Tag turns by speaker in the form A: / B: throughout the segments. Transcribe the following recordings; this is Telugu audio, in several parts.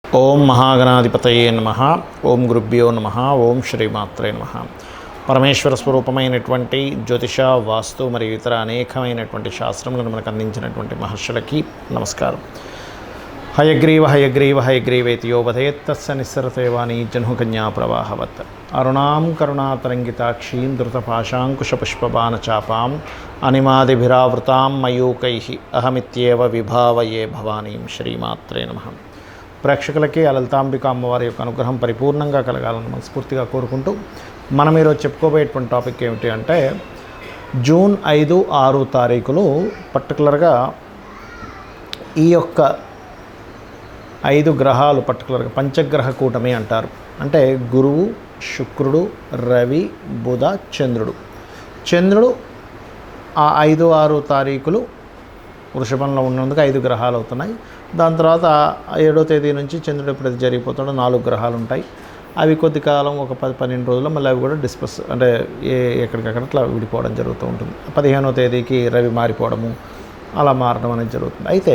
A: ఓం మహాగణాధిపతయే నమః. ఓం గురుభ్యో నమః. ఓం శ్రీమాత్రే నమః. పరమేశ్వర స్వరూపమైనటువంటి జ్యోతిష, వాస్తు మరియు ఇతర అనేకమైనటువంటి శాస్త్రములను మనకు అందించినటువంటి మహర్షులకి నమస్కారం. హయగ్రీవ హయగ్రీవ హయగ్రీవేతి యోవధేత్తస్స నిస్సరతేవాణి జహ్నుకన్యా ప్రవాహవత్ అరుణాం కరుణాతరంగితాక్షీం ధృతపాశాంకుశపుష్పబాణచాపాం అనిమాదిభిరావృతాం మయూకైః అహమిత్యేవ విభావయే భవానీం. శ్రీమాత్రే నమః. ప్రేక్షకులకి ఆ లలితాంబిక అమ్మవారి యొక్క అనుగ్రహం పరిపూర్ణంగా కలగాలని మనస్ఫూర్తిగా కోరుకుంటూ మనం ఈరోజు చెప్పుకోబోయేటువంటి టాపిక్ ఏమిటి అంటే జూన్ 5, 6 తారీఖులు పర్టికులర్గా ఈ యొక్క 5 గ్రహాలు పర్టికులర్గా పంచగ్రహ కూటమి అంటారు. అంటే గురువు, శుక్రుడు, రవి, బుధ, చంద్రుడు. చంద్రుడు ఆ 5, 6 తారీఖులు వృషభంలో ఉన్నందుకు 5 గ్రహాలు అవుతున్నాయి. దాని తర్వాత 7వ తేదీ నుంచి చంద్రుడు ఎప్పుడైతే జరిగిపోతాడో 4 గ్రహాలు ఉంటాయి. అవి కొద్ది కాలం ఒక 10-12 రోజుల్లో మళ్ళీ అవి కూడా డిస్పస్ అంటే ఎక్కడికక్కడ అట్లా విడిపోవడం జరుగుతూ ఉంటుంది. 15వ తేదీకి రవి మారిపోవడము అలా మారడం అనేది జరుగుతుంది. అయితే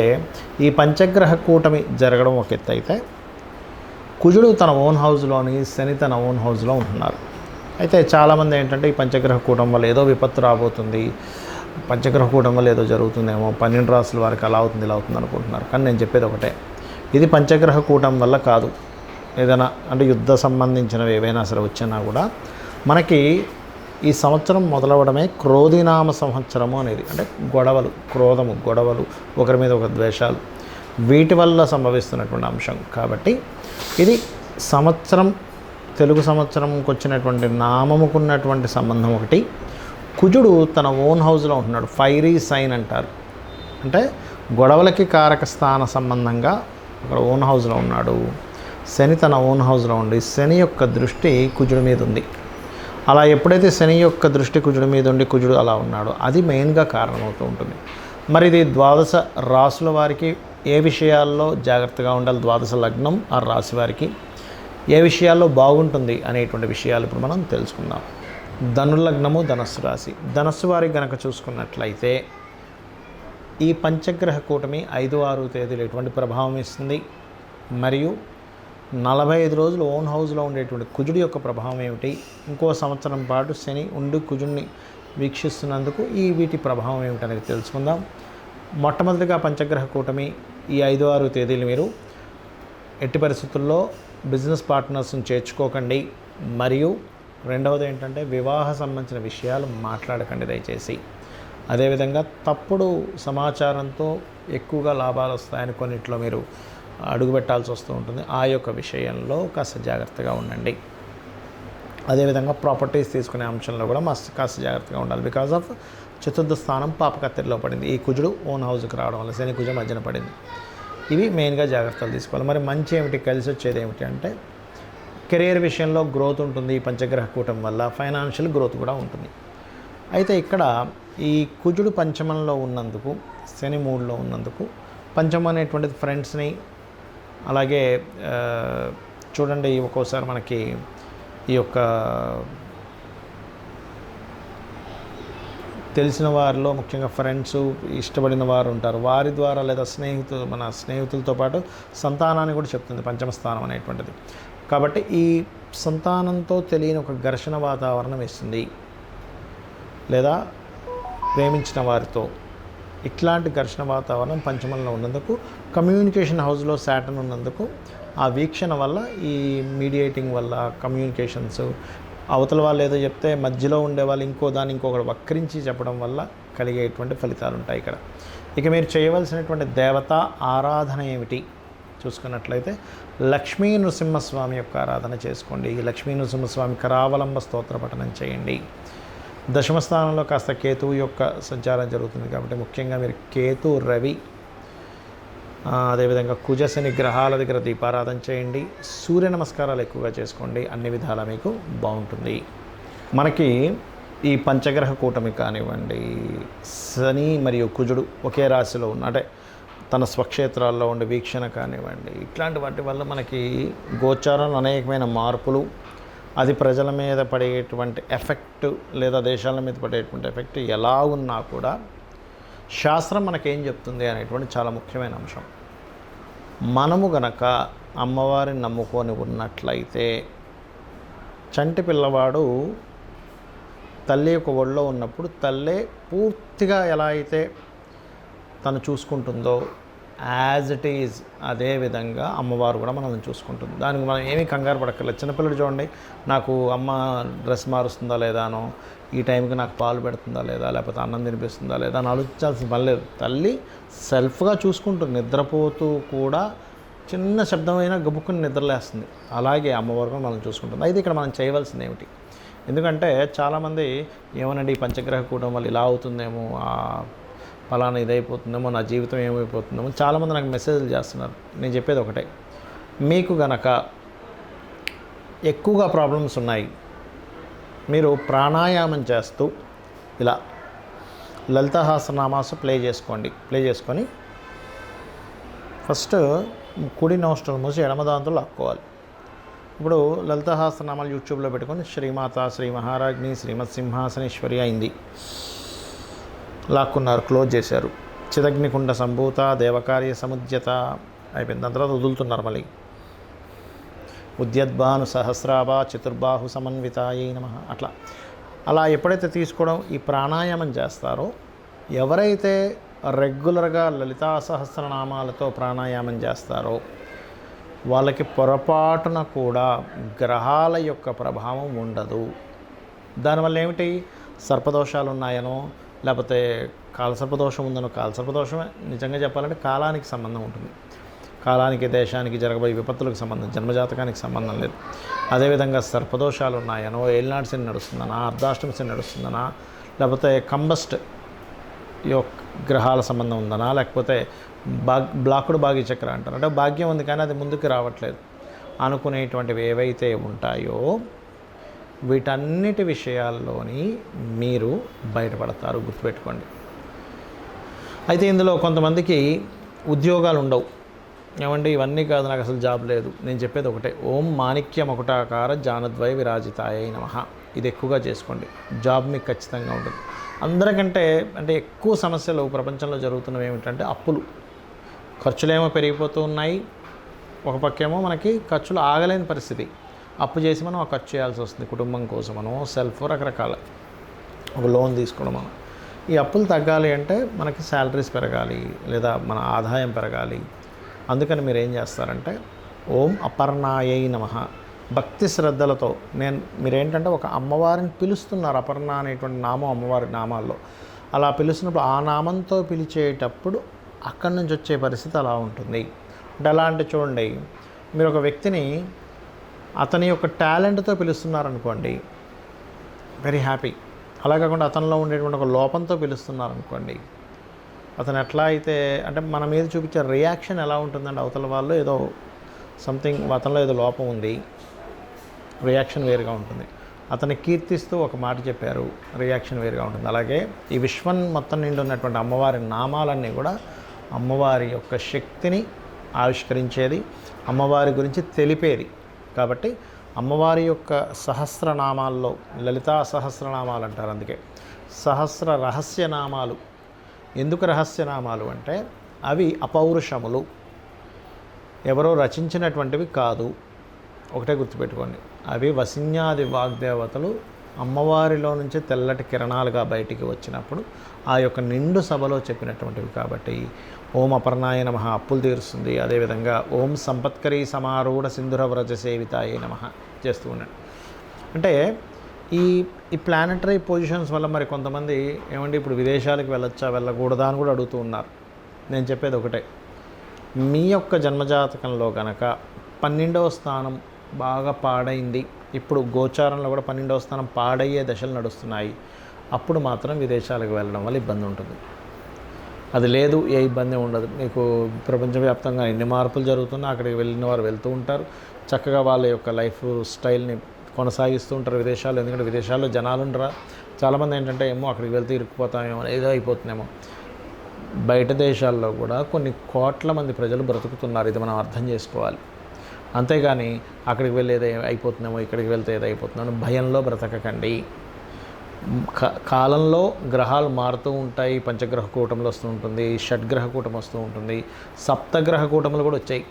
A: ఈ పంచగ్రహ కూటమి జరగడం ఒక ఎత్తు అయితే కుజుడు తన ఓన్ హౌస్లోని, శని తన ఓన్ హౌస్లో ఉంటున్నారు. అయితే చాలామంది ఏంటంటే ఈ పంచగ్రహ కూటమి వల్ల ఏదో విపత్తు రాబోతుంది, పంచగ్రహ కూటమి వల్ల ఏదో జరుగుతుందేమో, 12 రాసుల వారికి అలా అవుతుంది ఇలా అవుతుంది అనుకుంటున్నారు. కానీ నేను చెప్పేది ఒకటే, ఇది పంచగ్రహ కూటమి వల్ల కాదు. ఏదైనా అంటే యుద్ధ సంబంధించినవి ఏవైనా సరే వచ్చినా కూడా మనకి ఈ సంవత్సరం మొదలవడమే క్రోధినామ సంవత్సరము అనేది. అంటే గొడవలు, క్రోధము, గొడవలు, ఒకరి మీద ఒక ద్వేషాలు, వీటి వల్ల సంభవిస్తున్నటువంటి అంశం. కాబట్టి ఇది సంవత్సరం, తెలుగు సంవత్సరంకి వచ్చినటువంటి నామముకున్నటువంటి సంబంధం ఒకటి. కుజుడు తన ఓన్ హౌస్లో ఉంటున్నాడు, ఫైరీ సైన్ అంటారు. అంటే గొడవలకి కారక స్థాన సంబంధంగా అక్కడ ఓన్ హౌస్లో ఉన్నాడు. శని తన ఓన్ హౌస్లో ఉండి శని యొక్క దృష్టి కుజుడి మీద ఉంది. అలా ఎప్పుడైతే శని యొక్క దృష్టి కుజుడి మీద ఉండి కుజుడు అలా ఉన్నాడో అది మెయిన్గా కారణమవుతూ ఉంటుంది. మరి ఇది 12 రాసుల వారికి ఏ విషయాల్లో జాగ్రత్తగా ఉండాలి, 12 లగ్నం ఆ రాశి వారికి ఏ విషయాల్లో బాగుంటుంది అనేటువంటి విషయాలు ఇప్పుడు మనం తెలుసుకుందాం. ధనుర్లగ్నము, ధనస్సు రాశి. ధనస్సు వారికి గనక చూసుకున్నట్లయితే ఈ పంచగ్రహ కూటమి 5, 6 తేదీలు ఎటువంటి ప్రభావం ఇస్తుంది, మరియు 45 రోజులు ఓన్ హౌస్లో ఉండేటువంటి కుజుడి యొక్క ప్రభావం ఏమిటి, ఇంకో సంవత్సరం పాటు శని ఉండి కుజుడిని వీక్షిస్తున్నందుకు వీటి ప్రభావం ఏమిటనేది తెలుసుకుందాం. మొట్టమొదటిగా పంచగ్రహ కూటమి ఈ 5, 6 తేదీలు మీరు ఎట్టి పరిస్థితుల్లో బిజినెస్ పార్ట్నర్స్ని చేర్చుకోకండి. మరియు రెండవది ఏంటంటే వివాహ సంబంధించిన విషయాలు మాట్లాడకండి దయచేసి. అదేవిధంగా తప్పుడు సమాచారంతో ఎక్కువగా లాభాలు వస్తాయని కొన్నిట్లో మీరు అడుగుపెట్టాల్సి వస్తూ ఉంటుంది. ఆ యొక్క విషయంలో కాస్త జాగ్రత్తగా ఉండండి. అదేవిధంగా ప్రాపర్టీస్ తీసుకునే అంశంలో కూడా కాస్త జాగ్రత్తగా ఉండాలి. బికాజ్ ఆఫ్ చతుర్థ స్థానం పాపకత్తెరలో పడింది. ఈ కుజుడు ఓన్ హౌస్కి రావడం వల్ల శని కుజ మధ్యన పడింది. ఇవి మెయిన్గా జాగ్రత్తలు తీసుకోవాలి. మరి మంచి ఏమిటి, కలిసి వచ్చేది ఏమిటి అంటే కెరీర్ విషయంలో గ్రోత్ ఉంటుంది. ఈ పంచగ్రహ కూటమి వల్ల ఫైనాన్షియల్ గ్రోత్ కూడా ఉంటుంది. అయితే ఇక్కడ ఈ కుజుడు పంచమంలో ఉన్నందుకు, శని 3లో ఉన్నందుకు, పంచమం అనేటువంటిది ఫ్రెండ్స్ని, అలాగే చూడండి ఒక్కోసారి మనకి ఈ యొక్క తెలిసిన వారిలో ముఖ్యంగా ఫ్రెండ్స్, ఇష్టపడిన వారు ఉంటారు. వారి ద్వారా లేదా మన స్నేహితులతో పాటు సంతానాన్ని కూడా చెప్తుంది పంచమ స్థానం అనేటువంటిది. కాబట్టి ఈ సంతానంతో తెలియని ఒక ఘర్షణ వాతావరణం ఇస్తుంది. లేదా ప్రేమించిన వారితో ఇట్లాంటి ఘర్షణ వాతావరణం పంచమంలో ఉన్నందుకు, కమ్యూనికేషన్ హౌస్లో శాటర్న్ ఉన్నందుకు, ఆ వీక్షణ వల్ల, ఈ మీడియేటింగ్ వల్ల, కమ్యూనికేషన్స్ అవతల వాళ్ళు ఏదో చెప్తే మధ్యలో ఉండే వాళ్ళు ఇంకొకటి వక్రించి చెప్పడం వల్ల కలిగేటువంటి ఫలితాలు ఉంటాయి ఇక్కడ. ఇక మీరు చేయవలసినటువంటి దేవత ఆరాధన ఏమిటి చూసుకున్నట్లయితే లక్ష్మీ నృసింహస్వామి యొక్క ఆరాధన చేసుకోండి. ఈ లక్ష్మీ నృసింహస్వామి కరావలంబ స్తోత్ర పఠనం చేయండి. దశమ స్థానంలో కాస్త కేతువు యొక్క సంచారం జరుగుతుంది కాబట్టి ముఖ్యంగా మీరు కేతు, రవి, అదేవిధంగా కుజ, శని గ్రహాల దగ్గర దీపారాధన చేయండి. సూర్య నమస్కారాలు ఎక్కువగా చేసుకోండి. అన్ని విధాలా మీకు బాగుంటుంది. మనకి ఈ పంచగ్రహ కూటమి కానివ్వండి, శని మరియు కుజుడు ఒకే రాశిలో అంటే తన స్వక్షేత్రాల్లో ఉండే వీక్షణ కానివ్వండి, ఇట్లాంటి వాటి వల్ల మనకి గోచారంలో అనేకమైన మార్పులు, అది ప్రజల మీద పడేటువంటి ఎఫెక్ట్ లేదా దేశాల మీద పడేటువంటి ఎఫెక్ట్ ఎలా ఉన్నా కూడా శాస్త్రం మనకేం చెప్తుంది అనేటువంటి చాలా ముఖ్యమైన అంశం. మనము గనక అమ్మవారిని నమ్ముకొని ఉన్నట్లయితే చంటి పిల్లవాడు తల్లి యొక్క ఒళ్ళో ఉన్నప్పుడు తల్లే పూర్తిగా ఎలా అయితే తను చూసుకుంటుందో యాజ్ ఇట్ ఈజ్ అదే విధంగా అమ్మవారు కూడా మనల్ని చూసుకుంటుంది. దానికి మనం ఏమీ కంగారు పడక్కర్లేదు. చిన్నపిల్లడు చూడండి, నాకు అమ్మ డ్రెస్ మారుస్తుందా లేదానో, ఈ టైంకి నాకు పాలు పెడుతుందా లేదా, లేకపోతే అన్నం తినిపిస్తుందా లేదా అని ఆలోచించాల్సిన పని లేదు. తల్లి సెల్ఫ్గా చూసుకుంటుంది. నిద్రపోతూ కూడా చిన్న శబ్దమైనా గబుక్కుని నిద్రలేస్తుంది. అలాగే అమ్మవారు కూడా మనం చూసుకుంటుంది. అయితే ఇక్కడ మనం చేయవలసింది ఏమిటి? ఎందుకంటే చాలామంది ఏమనండి, ఈ పంచగ్రహ కూటం వల్ల ఇలా అవుతుందేమో, ఫలానా ఇదైపోతుందేమో, నా జీవితం ఏమైపోతుందేమో చాలామంది నాకు మెసేజ్లు చేస్తున్నారు. నేను చెప్పేది ఒకటే, మీకు గనక ఎక్కువగా ప్రాబ్లమ్స్ ఉన్నాయి, మీరు ప్రాణాయామం చేస్తూ ఇలా లలితాసహస్రనామాస్ ప్లే చేసుకొని ఫస్ట్ కుడి నోస్ట్రల్ మూసి ఎడమ దాంతో లాక్కోవాలి. ఇప్పుడు లలితాసహస్రనామాలు యూట్యూబ్లో పెట్టుకొని శ్రీమాత, శ్రీ మహారాజ్ని, శ్రీమత్ సింహాసనేశ్వరి అయింది, లాక్కున్నారు, క్లోజ్ చేశారు. చిదగ్నికుండ సంభూత దేవకార్య సముద్యత అయిపోయింది. దాని తర్వాత వదులుతున్నారు మళ్ళీ. ఉద్యద్భాను సహస్రాభ చతుర్బాహు సమన్వితాయై నమః. అలా ఎప్పుడైతే తీసుకోవడం ఈ ప్రాణాయామం చేస్తారో, ఎవరైతే రెగ్యులర్గా లలితా సహస్రనామాలతో ప్రాణాయామం చేస్తారో వాళ్ళకి పొరపాటున కూడా గ్రహాల యొక్క ప్రభావం ఉండదు. దానివల్ల ఏమిటి, సర్పదోషాలు ఉన్నాయనో, లేకపోతే కాలసర్పదోషం ఉందనో, కాలసర్పదోషమే నిజంగా చెప్పాలంటే కాలానికి సంబంధం ఉంటుంది. కాలానికి, దేశానికి జరగబోయే విపత్తులకు సంబంధం, జన్మజాతకానికి సంబంధం లేదు. అదేవిధంగా సర్పదోషాలు ఉన్నాయనో, ఏలినాటి శని నడుస్తుందనా, అర్ధాష్టమి శని నడుస్తుందనా, లేకపోతే కంబస్ట్ యొక్క గ్రహాల సంబంధం ఉందనా, లేకపోతే బ్లాకుడు భాగ్య చక్ర అంటారు, అంటే భాగ్యం ఉంది కానీ అది ముందుకు రావట్లేదు అనుకునేటువంటివి ఏవైతే ఉంటాయో వీటన్నిటి విషయాల్లోని మీరు బయటపడతారు, గుర్తుపెట్టుకోండి. అయితే ఇందులో కొంతమందికి ఉద్యోగాలు ఉండవు. ఏమంటే ఇవన్నీ కాదు, నాకు అసలు జాబ్ లేదు. నేను చెప్పేది ఒకటే, ఓం మాణిక్య మకుటాకార జానద్వయ విరాజితాయై నమః. ఇది ఎక్కువగా చేసుకోండి, జాబ్ మీకు ఖచ్చితంగా ఉంటుంది. అందరికంటే అంటే ఎక్కువ సమస్యలు ప్రపంచంలో జరుగుతున్నవి ఏమిటంటే అప్పులు, ఖర్చులేమో పెరిగిపోతూ ఉన్నాయి. ఒక పక్కేమో మనకి ఖర్చులు ఆగలేని పరిస్థితి, అప్పు చేసి మనం ఆ ఖర్చు చేయాల్సి వస్తుంది. కుటుంబం కోసమనో, సెల్ఫ్, రకరకాల ఒక లోన్ తీసుకోవడం. మనం ఈ అప్పులు తగ్గాలి అంటే మనకి శాలరీస్ పెరగాలి, లేదా మన ఆదాయం పెరగాలి. అందుకని మీరు ఏం చేస్తారంటే ఓం అపర్ణాయై నమః భక్తి శ్రద్ధలతో మీరేంటంటే ఒక అమ్మవారిని పిలుస్తున్నారు. అపర్ణ అనేటువంటి నామం అమ్మవారి నామాల్లో. అలా పిలుస్తున్నప్పుడు ఆ నామంతో పిలిచేటప్పుడు అక్కడి నుంచి వచ్చే పరిస్థితి అలా ఉంటుంది. అంటే ఎలా అంటే చూడండి, మీరు ఒక వ్యక్తిని అతని యొక్క టాలెంట్తో పిలుస్తున్నారనుకోండి, వెరీ హ్యాపీ. అలా కాకుండా అతనిలో ఉండేటువంటి ఒక లోపంతో పిలుస్తున్నారనుకోండి, అతను ఎట్లా అయితే అంటే మన మీద చూపించే రియాక్షన్ ఎలా ఉంటుందంటే అవతల వాళ్ళు ఏదో సంథింగ్ అతనిలో ఏదో లోపం ఉంది, రియాక్షన్ వేరుగా ఉంటుంది. అతన్ని కీర్తిస్తూ ఒక మాట చెప్పారు, రియాక్షన్ వేరుగా ఉంటుంది. అలాగే ఈ విశ్వం మొత్తం నిండి ఉన్నటువంటి అమ్మవారి నామాలన్నీ కూడా అమ్మవారి యొక్క శక్తిని ఆవిష్కరించేది, అమ్మవారి గురించి తెలిపేది. కాబట్టి అమ్మవారి యొక్క సహస్రనామాల్లో లలితా సహస్రనామాలు అంటారు. అందుకే సహస్ర రహస్యనామాలు. ఎందుకు రహస్యనామాలు అంటే అవి అపౌరుషములు, ఎవరో రచించినటువంటివి కాదు. ఒకటే గుర్తుపెట్టుకోండి, అవి వసిన్యాది వాగ్దేవతలు అమ్మవారిలో నుంచి తెల్లటి కిరణాలుగా బయటికి వచ్చినప్పుడు ఆ యొక్క నిండు సభలో చెప్పినటువంటివి. కాబట్టి ఓం అపర్ణాయ నమః అప్పులు తీరుస్తుంది. అదేవిధంగా ఓం సంపత్కరీ సమారూఢ సింధుర వ్రజ సేవితాయ నమః చేస్తూ ఉన్నాడు. అంటే ఈ ప్లానటరీ పొజిషన్స్ వల్ల మరి కొంతమంది ఏమండి ఇప్పుడు విదేశాలకు వెళ్ళొచ్చా వెళ్ళకూడదా అని కూడా అడుగుతూ ఉన్నారు. నేను చెప్పేది ఒకటే, మీ యొక్క జన్మజాతకంలో కనుక 12వ స్థానం బాగా పాడైంది, ఇప్పుడు గోచారంలో కూడా 12వ స్థానం పాడయ్యే దశలు నడుస్తున్నాయి, అప్పుడు మాత్రం విదేశాలకు వెళ్ళడం వల్ల ఇబ్బంది ఉంటుంది. అది లేదు, ఏ ఇబ్బంది ఉండదు. మీకు ప్రపంచవ్యాప్తంగా ఎన్ని మార్పులు జరుగుతున్నా అక్కడికి వెళ్ళిన వారు వెళ్తూ ఉంటారు, చక్కగా వాళ్ళ యొక్క లైఫ్ స్టైల్ని కొనసాగిస్తూ ఉంటారు విదేశాల్లో. ఎందుకంటే విదేశాల్లో జనాలు ఉండరా, చాలామంది ఏంటంటే ఏమో అక్కడికి వెళ్తే ఇరుక్కుపోతామేమో, ఏదో అయిపోతుందేమో. బయట దేశాల్లో కూడా కొన్ని కోట్ల మంది ప్రజలు బ్రతుకుతున్నారు, ఇది మనం అర్థం చేసుకోవాలి. అంతేగాని అక్కడికి వెళ్ళి ఏదో అయిపోతుందేమో, ఇక్కడికి వెళ్తే ఏదో అయిపోతుందో భయంలో బ్రతకకండి. కాలంలో గ్రహాలు మారుతూ ఉంటాయి. పంచగ్రహ కూటములు వస్తూ ఉంటుంది, షడ్గ్రహ కూటమి వస్తూ ఉంటుంది, సప్తగ్రహ కూటములు కూడా వచ్చాయి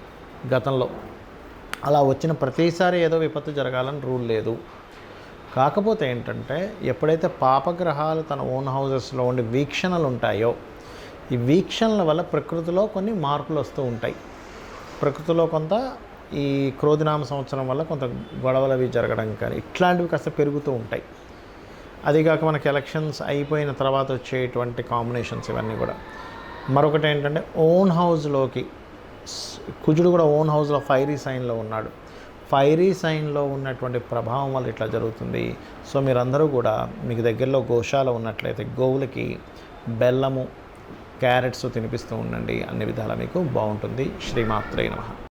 A: గతంలో. అలా వచ్చిన ప్రతిసారి ఏదో విపత్తు జరగాలని రూల్ లేదు. కాకపోతే ఏంటంటే ఎప్పుడైతే పాపగ్రహాలు తన ఓన్ హౌజెస్లో ఉండి వీక్షణలు ఉంటాయో, ఈ వీక్షణల వల్ల ప్రకృతిలో కొన్ని మార్పులు వస్తూ ఉంటాయి. ప్రకృతిలో కొంత ఈ క్రోధినామ సంవత్సరం వల్ల కొంత గొడవలు అవి జరగడం కానీ ఇట్లాంటివి కాస్త పెరుగుతూ ఉంటాయి. అదిగాక మనకి ఎలక్షన్స్ అయిపోయిన తర్వాత వచ్చేటువంటి కాంబినేషన్స్ ఇవన్నీ కూడా. మరొకటి ఏంటంటే ఓన్ హౌస్లోకి కుజుడు కూడా ఓన్ హౌస్లో ఫైరీ సైన్లో ఉన్నాడు. ఫైరీ సైన్లో ఉన్నటువంటి ప్రభావం వల్ల ఇట్లా జరుగుతుంది. సో మీరందరూ కూడా మీకు దగ్గరలో గోశాల ఉన్నట్లయితే గోవులకి బెల్లము, క్యారెట్స్ తినిపిస్తూ ఉండండి. అన్ని విధాలా మీకు బాగుంటుంది. శ్రీమాత్రే నమః.